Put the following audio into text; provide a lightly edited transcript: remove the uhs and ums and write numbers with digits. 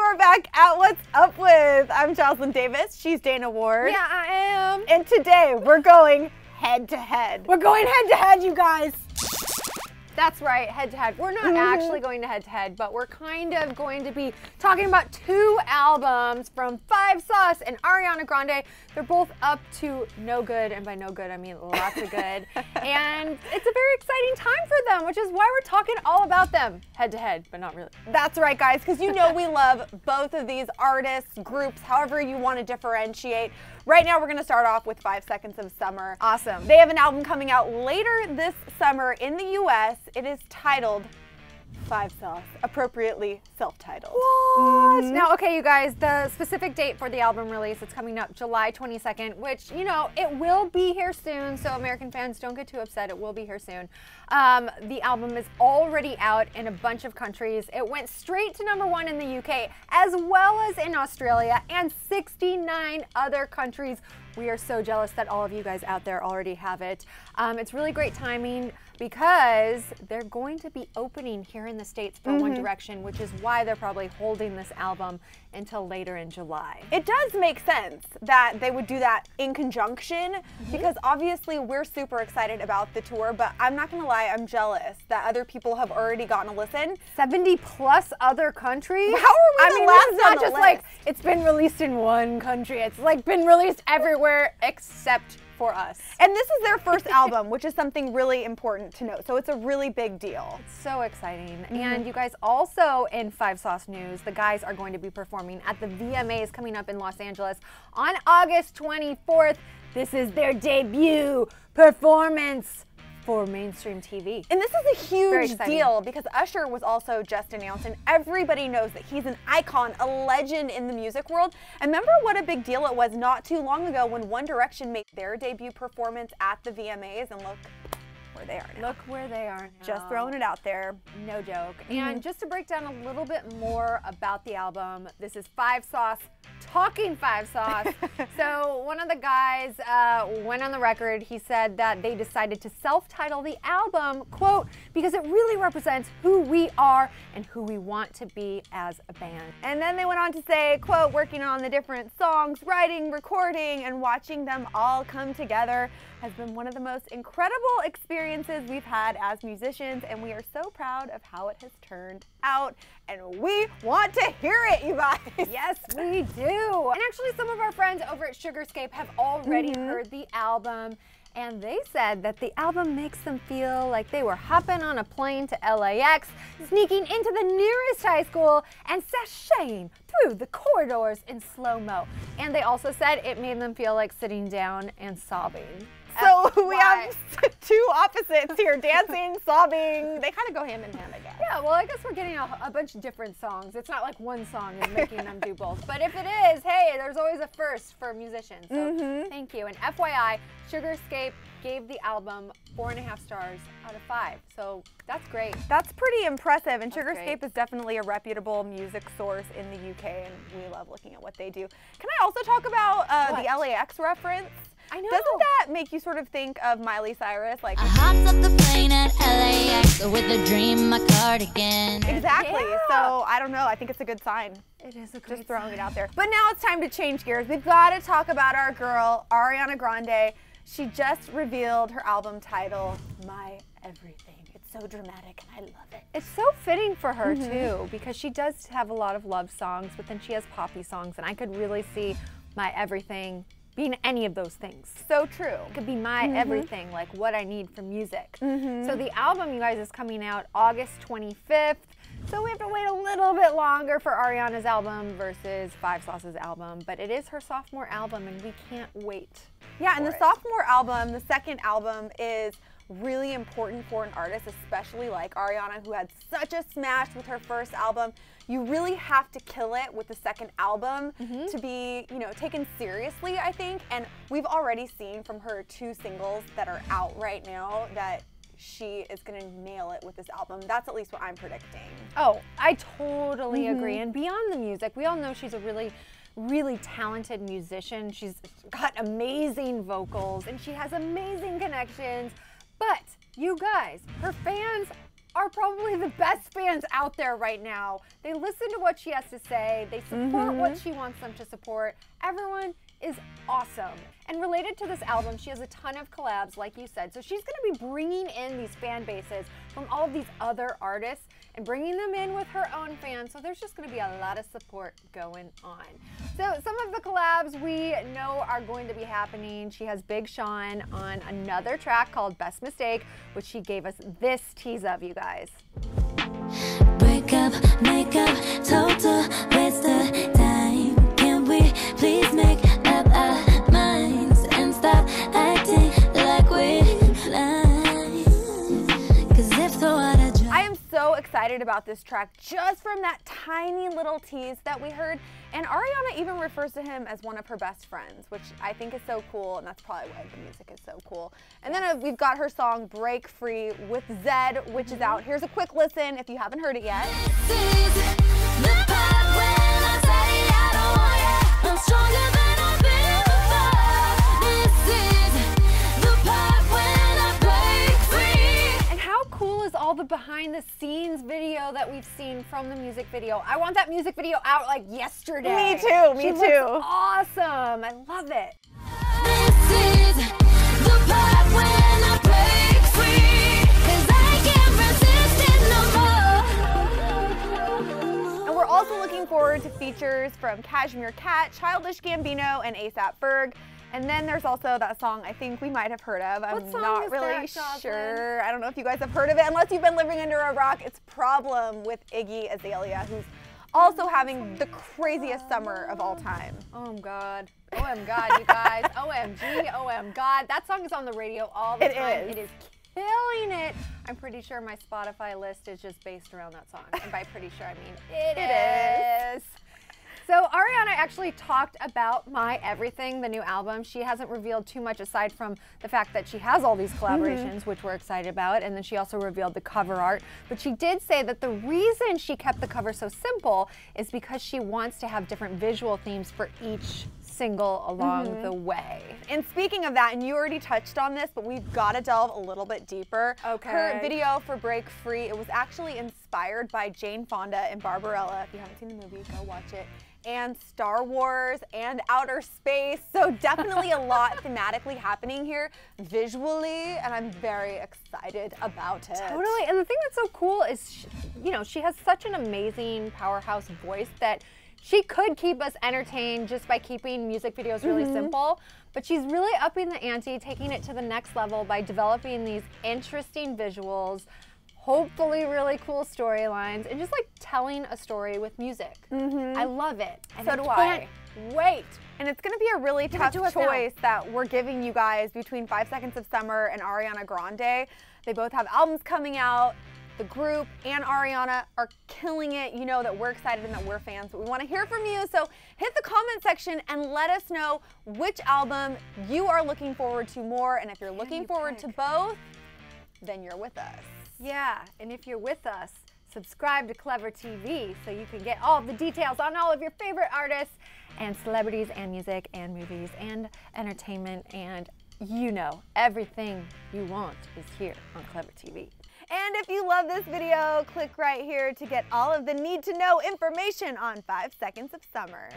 are back at What's Up With. I'm Joslyn Davis. She's Dana Ward. Yeah, I am. And today we're going head to head. We're going head to head, you guys. That's right, head to head. We're not actually going to head to head, but we're kind of going to be talking about two albums from Five Sauce and Ariana Grande. They're both up to no good, and by no good I mean lots of good. And it's a very exciting time for them, which is why we're talking all about them head to head, but not really. That's right, guys, because you know we love both of these artists, groups, however you want to differentiate. Right now we're going to start off with 5 Seconds of Summer. Awesome. They have an album coming out later this summer in the US. It is titled Five Sauce, appropriately self-titled. What? Now, okay, you guys, the specific date for the album release, it's coming up July 22nd, which, you know, it will be here soon, so American fans, don't get too upset. It will be here soon. The album is already out in a bunch of countries. It went straight to #1 in the UK, as well as in Australia and 69 other countries. We are so jealous that all of you guys out there already have it. It's really great timing because they're going to be opening here in the States for One Direction, which is why they're probably holding this album until later in July. It does make sense that they would do that in conjunction because obviously we're super excited about the tour, but I'm not gonna lie, I'm jealous that other people have already gotten a listen. 70 plus other countries? How are we the last this is not on the just list? like it's been released in one country. It's like been released everywhere except for us. And this is their first album, which is something really important to note. So it's a really big deal. It's so exciting. And you guys, also in Five Sauce news, the guys are going to be performing at the VMAs coming up in Los Angeles on August 24th. This is their debut performance for mainstream TV. And this is a huge deal because Usher was also just announced, and everybody knows that he's an icon, a legend in the music world. And remember what a big deal it was not too long ago when One Direction made their debut performance at the VMAs, and look where they are now. Look where they are now. Just throwing it out there. No joke. And just to break down a little bit more about the album, this is Five Sauce talking Five Sauce. So one of the guys went on the record. He said that they decided to self-title the album, quote, because it really represents who we are and who we want to be as a band. And then they went on to say, quote, working on the different songs, writing, recording, and watching them all come together has been one of the most incredible experiences we've had as musicians, and we are so proud of how it has turned out, and we want to hear it, you guys. Yes, we do. And actually, some of our friends over at Sugarscape have already heard the album, and they said that the album makes them feel like they were hopping on a plane to LAX, sneaking into the nearest high school, and sashaying through the corridors in slow-mo. And they also said it made them feel like sitting down and sobbing. So we have two opposites here, dancing, sobbing. They kind of go hand in hand, I guess. Yeah, well, I guess we're getting a bunch of different songs. It's not like one song is making them do both. But if it is, hey, there's always a first for musicians. So thank you. And FYI, Sugarscape gave the album 4.5 stars out of 5. So that's great. That's pretty impressive. And Sugarscape is definitely a reputable music source in the UK, and we love looking at what they do. Can I also talk about the LAX reference? I know. Doesn't that make you sort of think of Miley Cyrus? Like, I hopped off the plane at LAX with a dream, my cardigan. Exactly. Yeah. So I don't know. I think it's a good sign. It is a great Just throwing it out there. But now it's time to change gears. We've got to talk about our girl, Ariana Grande. She just revealed her album title, My Everything. It's so dramatic and I love it. It's so fitting for her too, because she does have a lot of love songs, but then she has poppy songs, and I could really see My Everything being any of those things. So true. It could be my everything, like what I need from music. So the album, you guys, is coming out August 25th. So we have to wait a little bit longer for Ariana's album versus Five Sauce's album, but it is her sophomore album and we can't wait. Yeah, and the sophomore album, the second album, is really important for an artist, especially like Ariana, who had such a smash with her first album. You really have to kill it with the second album to be, you know, taken seriously, I think. And we've already seen from her 2 singles that are out right now that she is going to nail it with this album. That's at least what I'm predicting. Oh, I totally agree. And beyond the music, we all know she's a really talented musician. She's got amazing vocals and she has amazing connections. But you guys, her fans are probably the best fans out there right now. They listen to what she has to say. They support what she wants them to support. Everyone is awesome. And related to this album, she has a ton of collabs, like you said. So she's going to be bringing in these fan bases from all of these other artists and bringing them in with her own fans. So there's just going to be a lot of support going on. So some of the collabs we know are going to be happening. She has Big Sean on another track called Best Mistake, which she gave us this tease of, you guys. Break up, make up, total waste of time. Can we please make up our minds and stop acting like we're blind? 'Cause if the water dries. I am so excited about this track just from that tiny little tease that we heard. And Ariana even refers to him as one of her best friends, which I think is so cool, and that's probably why the music is so cool. And then we've got her song Break Free with Zed, which is out. Here's a quick listen if you haven't heard it yet. This is the part when I say I don't want you. I'm stronger than I've been before. This is the part when I break free. And how cool is all the behind the scenes video that we've seen from the music video? I want that music video out like yesterday. Me too, me She too. looks awesome. I love it. This is the part when I break free. 'Cause I can't resist it no more. And we're also looking forward to features from Cashmere Cat, Childish Gambino, and A$AP Ferg. And then there's also that song I think we might have heard of. I'm song not is really that, Joslyn? sure. I don't know if you guys have heard of it. Unless you've been living under a rock, it's Problem with Iggy Azalea, who's also having the craziest summer of all time. Oh God. OM God, you guys. OMG, OM God. That song is on the radio all the time. It is. It is killing it. I'm pretty sure my Spotify list is just based around that song. And by pretty sure, I mean it is. So Ariana actually talked about My Everything, the new album. She hasn't revealed too much aside from the fact that she has all these collaborations, which we're excited about, and then she also revealed the cover art. But she did say that the reason she kept the cover so simple is because she wants to have different visual themes for each single along the way. And speaking of that, and you already touched on this, but we've got to delve a little bit deeper. Okay. Her video for Break Free, it was actually inspired by Jane Fonda and Barbarella. If you haven't seen the movie, go watch it. And Star Wars and outer space. So definitely a lot thematically happening here visually, and I'm very excited about it. Totally, and the thing that's so cool is, she has such an amazing powerhouse voice that she could keep us entertained just by keeping music videos really simple, but she's really upping the ante, taking it to the next level by developing these interesting visuals, hopefully really cool storylines, and just like telling a story with music. I love it. And So do I. can't wait. And it's going to be a really Give it tough to us now. choice that we're giving you guys between 5 Seconds of Summer and Ariana Grande. They both have albums coming out. The group and Ariana are killing it. You know that we're excited and that we're fans, but we want to hear from you. So hit the comment section and let us know which album you are looking forward to more. And if you're looking forward to both, then you're with us. Yeah, and if you're with us, subscribe to ClevverTV so you can get all the details on all of your favorite artists and celebrities and music and movies and entertainment, and everything you want is here on ClevverTV. And if you love this video, click right here to get all of the need-to-know information on 5 Seconds of Summer.